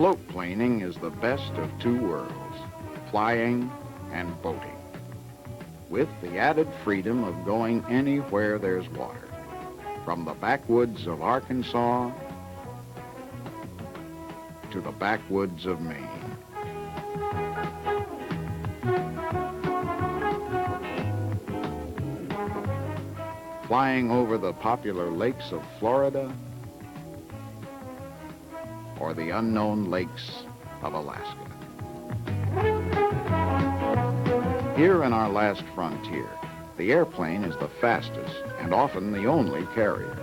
Float planing is the best of two worlds, flying and boating, with the added freedom of going anywhere there's water, from the backwoods of Arkansas to the backwoods of Maine. Flying over the popular lakes of Florida or the unknown lakes of Alaska. Here in our last frontier, the airplane is the fastest and often the only carrier.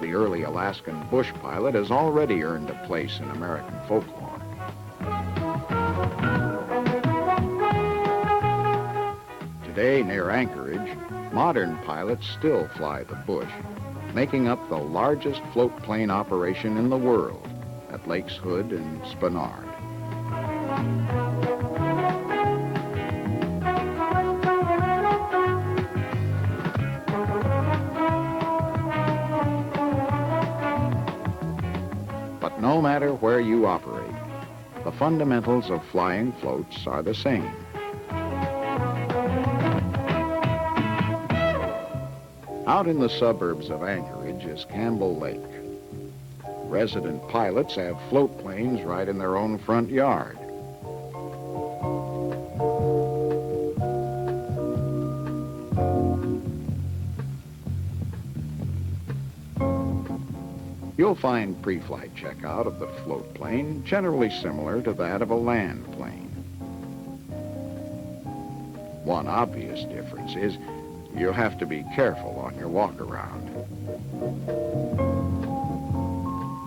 The early Alaskan bush pilot has already earned a place in American folklore. Today, near Anchorage, modern pilots still fly the bush, making up the largest float plane operation in the world at Lakes Hood and Spenard. But no matter where you operate, the fundamentals of flying floats are the same. Out in the suburbs of Anchorage is Campbell Lake. Resident pilots have float planes right in their own front yard. You'll find pre-flight checkout of the float plane generally similar to that of a land plane. One obvious difference is you'll have to be careful on your walk-around.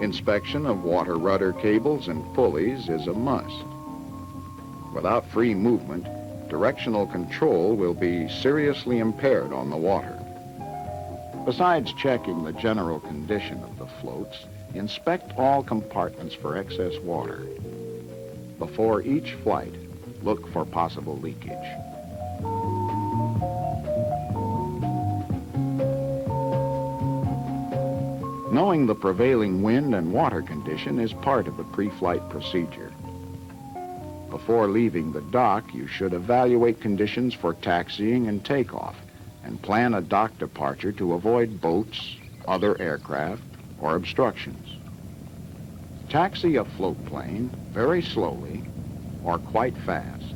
Inspection of water rudder cables and pulleys is a must. Without free movement, directional control will be seriously impaired on the water. Besides checking the general condition of the floats, inspect all compartments for excess water. Before each flight, look for possible leakage. Knowing the prevailing wind and water condition is part of the pre-flight procedure. Before leaving the dock, you should evaluate conditions for taxiing and takeoff and plan a dock departure to avoid boats, other aircraft, or obstructions. Taxi a float plane very slowly or quite fast.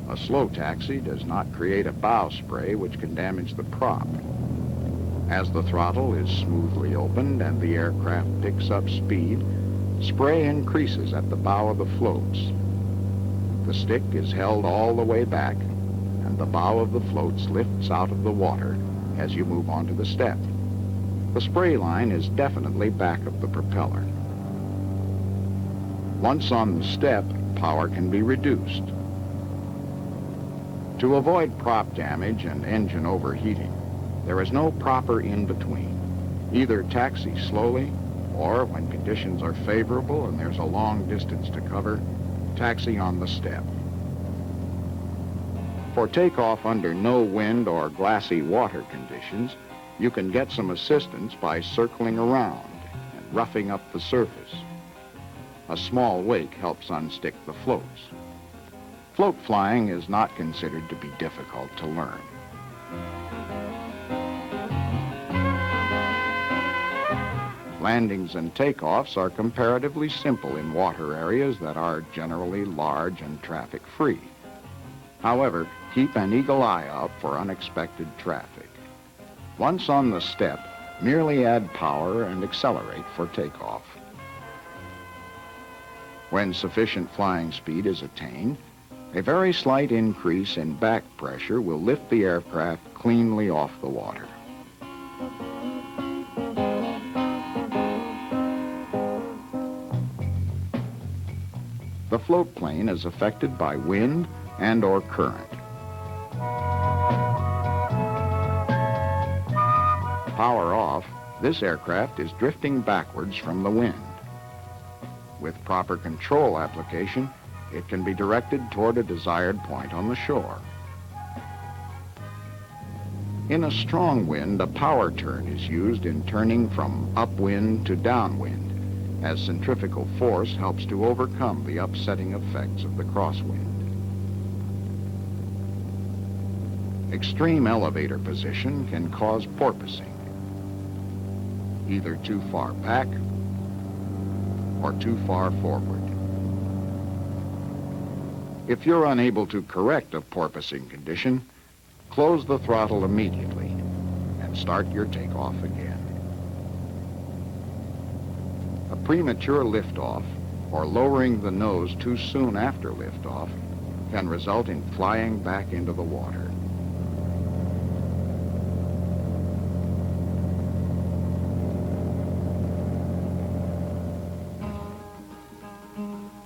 A slow taxi does not create a bow spray which can damage the prop. As the throttle is smoothly opened and the aircraft picks up speed, spray increases at the bow of the floats. The stick is held all the way back, and the bow of the floats lifts out of the water as you move onto the step. The spray line is definitely back of the propeller. Once on the step, power can be reduced. To avoid prop damage and engine overheating, there is no proper in-between. Either taxi slowly, or when conditions are favorable and there's a long distance to cover, taxi on the step. For takeoff under no wind or glassy water conditions, you can get some assistance by circling around and roughing up the surface. A small wake helps unstick the floats. Float flying is not considered to be difficult to learn. Landings and takeoffs are comparatively simple in water areas that are generally large and traffic-free. However, keep an eagle eye out for unexpected traffic. Once on the step, merely add power and accelerate for takeoff. When sufficient flying speed is attained, a very slight increase in back pressure will lift the aircraft cleanly off the water. The float plane is affected by wind and/or current. Power off, this aircraft is drifting backwards from the wind. With proper control application, it can be directed toward a desired point on the shore. In a strong wind, a power turn is used in turning from upwind to downwind, as centrifugal force helps to overcome the upsetting effects of the crosswind. Extreme elevator position can cause porpoising, either too far back or too far forward. If you're unable to correct a porpoising condition, close the throttle immediately and start your takeoff again. A premature liftoff or lowering the nose too soon after liftoff can result in flying back into the water.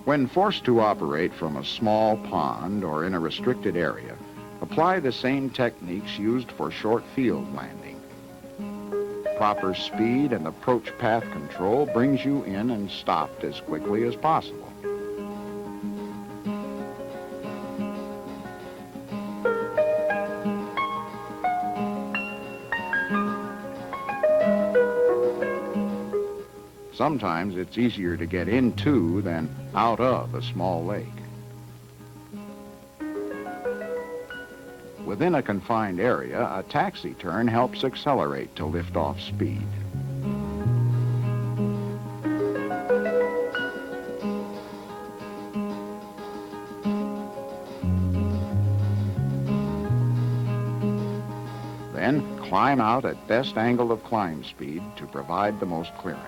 When forced to operate from a small pond or in a restricted area, apply the same techniques used for short field landing. Proper speed and approach path control brings you in and stopped as quickly as possible. Sometimes it's easier to get into than out of a small lake. Within a confined area, a taxi turn helps accelerate to liftoff speed. Then climb out at best angle of climb speed to provide the most clearance.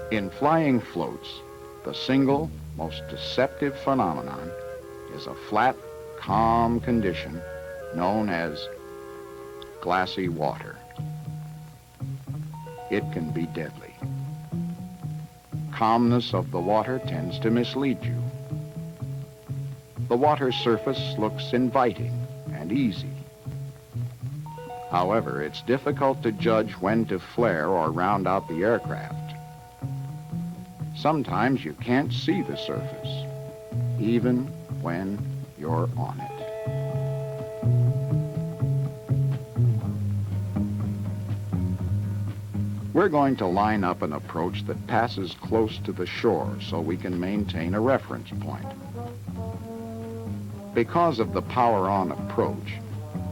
In flying floats, the single, most deceptive phenomenon is a flat, calm condition known as glassy water. It can be deadly. Calmness of the water tends to mislead you. The water surface looks inviting and easy. However, it's difficult to judge when to flare or round out the aircraft. Sometimes you can't see the surface, even when you're on it. We're going to line up an approach that passes close to the shore so we can maintain a reference point. Because of the power-on approach,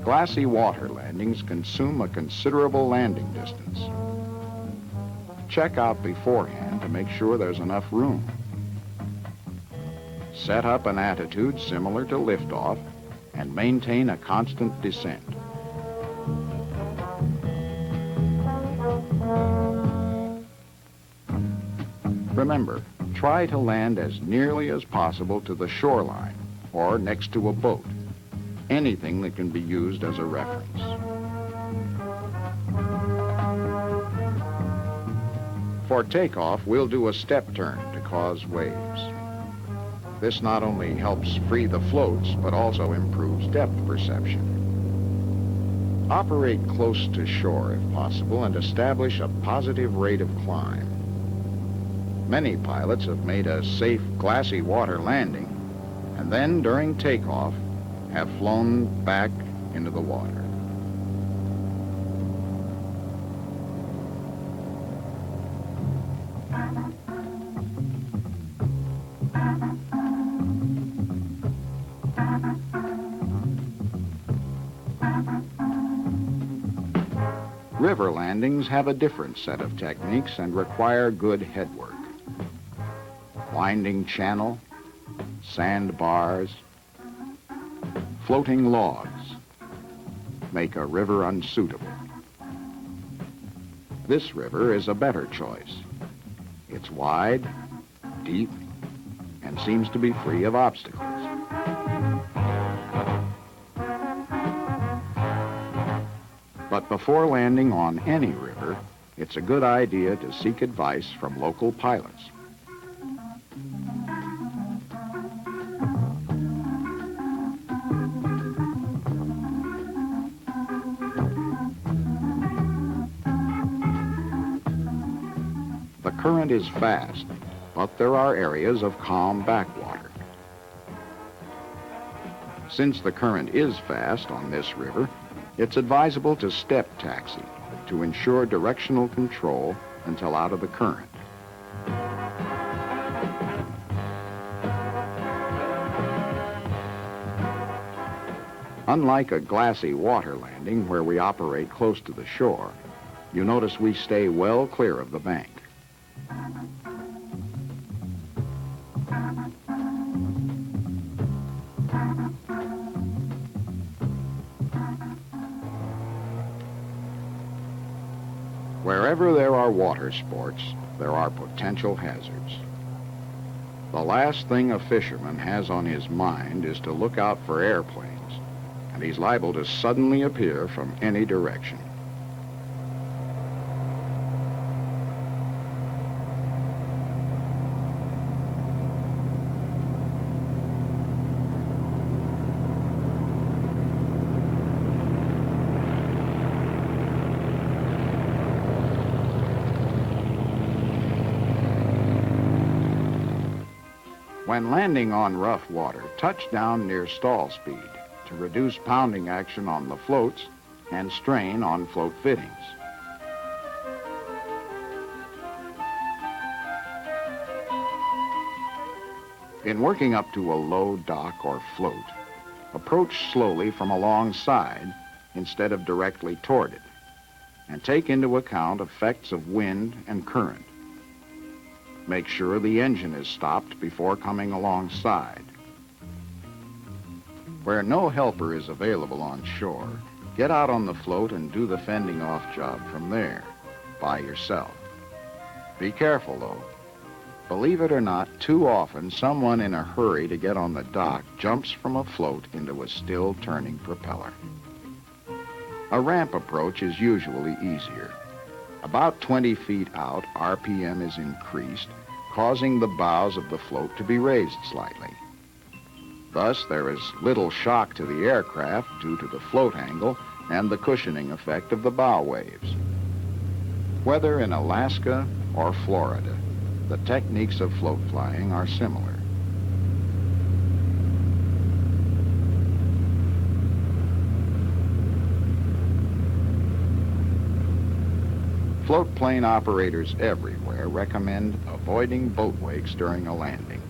glassy water landings consume a considerable landing distance. Check out beforehand to make sure there's enough room. Set up an attitude similar to liftoff and maintain a constant descent. Remember, try to land as nearly as possible to the shoreline or next to a boat, anything that can be used as a reference. For takeoff, we'll do a step turn to cause waves. This not only helps free the floats, but also improves depth perception. Operate close to shore if possible and establish a positive rate of climb. Many pilots have made a safe, glassy water landing, and then during takeoff, have flown back into the water. River landings have a different set of techniques and require good headwork. Winding channel, sandbars, floating logs make a river unsuitable. This river is a better choice. It's wide, deep, and seems to be free of obstacles. But before landing on any river, it's a good idea to seek advice from local pilots. current is fast, but there are areas of calm backwater. Since the current is fast on this river, it's advisable to step taxi to ensure directional control until out of the current. Unlike a glassy water landing where we operate close to the shore, you notice we stay well clear of the bank. Wherever there are water sports, there are potential hazards. The last thing a fisherman has on his mind is to look out for airplanes, and he's liable to suddenly appear from any direction. When landing on rough water, touch down near stall speed to reduce pounding action on the floats and strain on float fittings. In working up to a low dock or float, approach slowly from alongside instead of directly toward it, and take into account effects of wind and current. Make sure the engine is stopped before coming alongside. Where no helper is available on shore, get out on the float and do the fending off job from there, by yourself. Be careful though. Believe it or not, too often someone in a hurry to get on the dock jumps from a float into a still turning propeller. A ramp approach is usually easier. About 20 feet out, RPM is increased, causing the bows of the float to be raised slightly. Thus, there is little shock to the aircraft due to the float angle and the cushioning effect of the bow waves. Whether in Alaska or Florida, the techniques of float flying are similar. Float plane operators everywhere recommend avoiding boat wakes during a landing.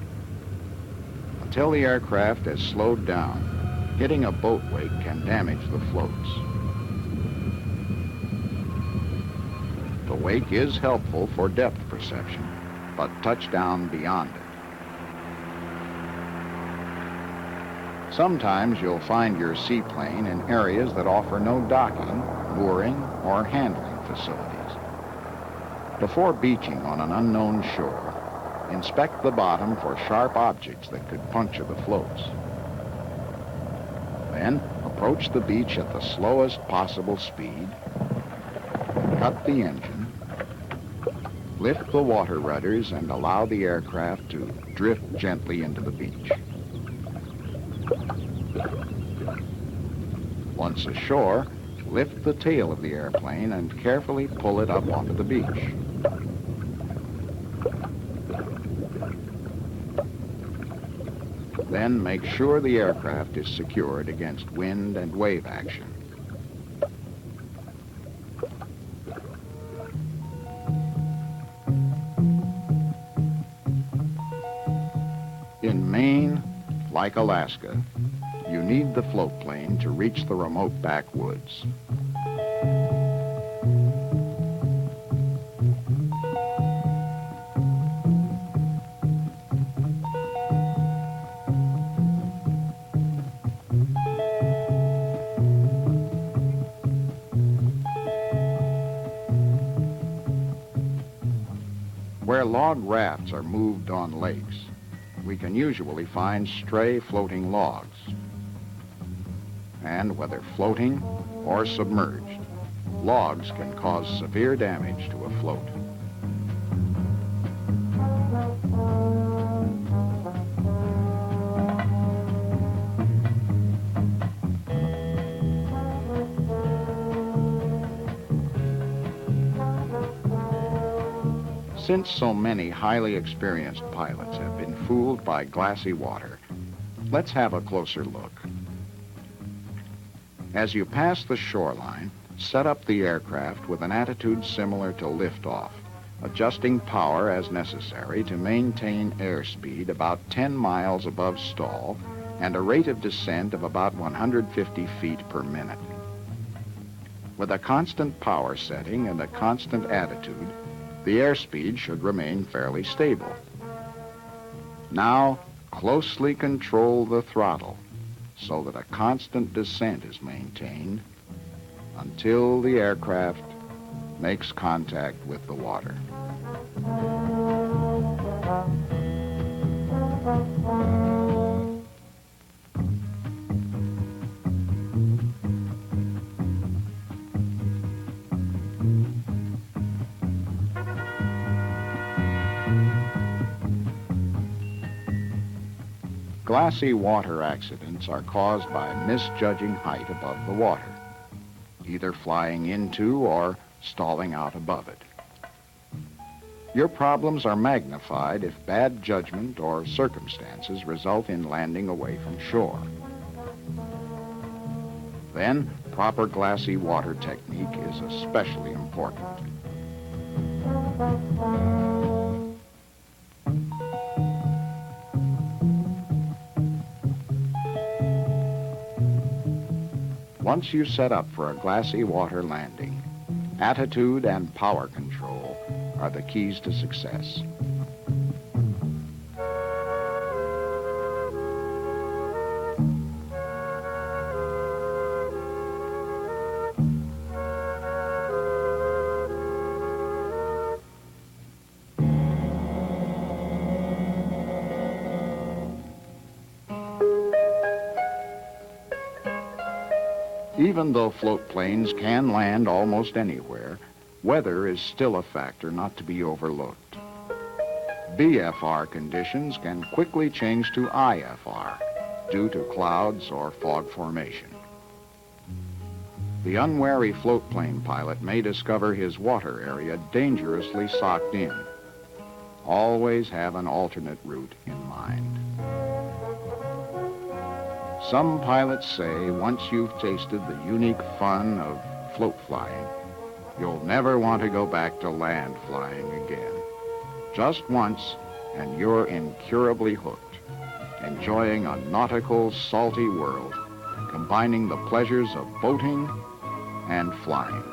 Until the aircraft has slowed down, hitting a boat wake can damage the floats. The wake is helpful for depth perception, but touch down beyond it. Sometimes you'll find your seaplane in areas that offer no docking, mooring, or handling facilities. Before beaching on an unknown shore, inspect the bottom for sharp objects that could puncture the floats. Then, approach the beach at the slowest possible speed, cut the engine, lift the water rudders, and allow the aircraft to drift gently into the beach. Once ashore, lift the tail of the airplane and carefully pull it up onto the beach. Then make sure the aircraft is secured against wind and wave action. In Maine, like Alaska, you need the float plane to reach the remote backwoods. Where log rafts are moved on lakes, we can usually find stray floating logs. And whether floating or submerged, logs can cause severe damage to a float. Since so many highly experienced pilots have been fooled by glassy water, let's have a closer look. As you pass the shoreline, set up the aircraft with an attitude similar to liftoff, adjusting power as necessary to maintain airspeed about 10 miles above stall and a rate of descent of about 150 feet per minute. With a constant power setting and a constant attitude, the airspeed should remain fairly stable. Now, closely control the throttle so that a constant descent is maintained until the aircraft makes contact with the water. Glassy water accidents are caused by misjudging height above the water, either flying into or stalling out above it. Your problems are magnified if bad judgment or circumstances result in landing away from shore. Then, proper glassy water technique is especially important. Once you set up for a glassy water landing, attitude and power control are the keys to success. Even though float planes can land almost anywhere, weather is still a factor not to be overlooked. VFR conditions can quickly change to IFR due to clouds or fog formation. The unwary float plane pilot may discover his water area dangerously socked in. Always have an alternate route in mind. Some pilots say once you've tasted the unique fun of float flying, you'll never want to go back to land flying again. Just once, and you're incurably hooked, enjoying a nautical, salty world, combining the pleasures of boating and flying.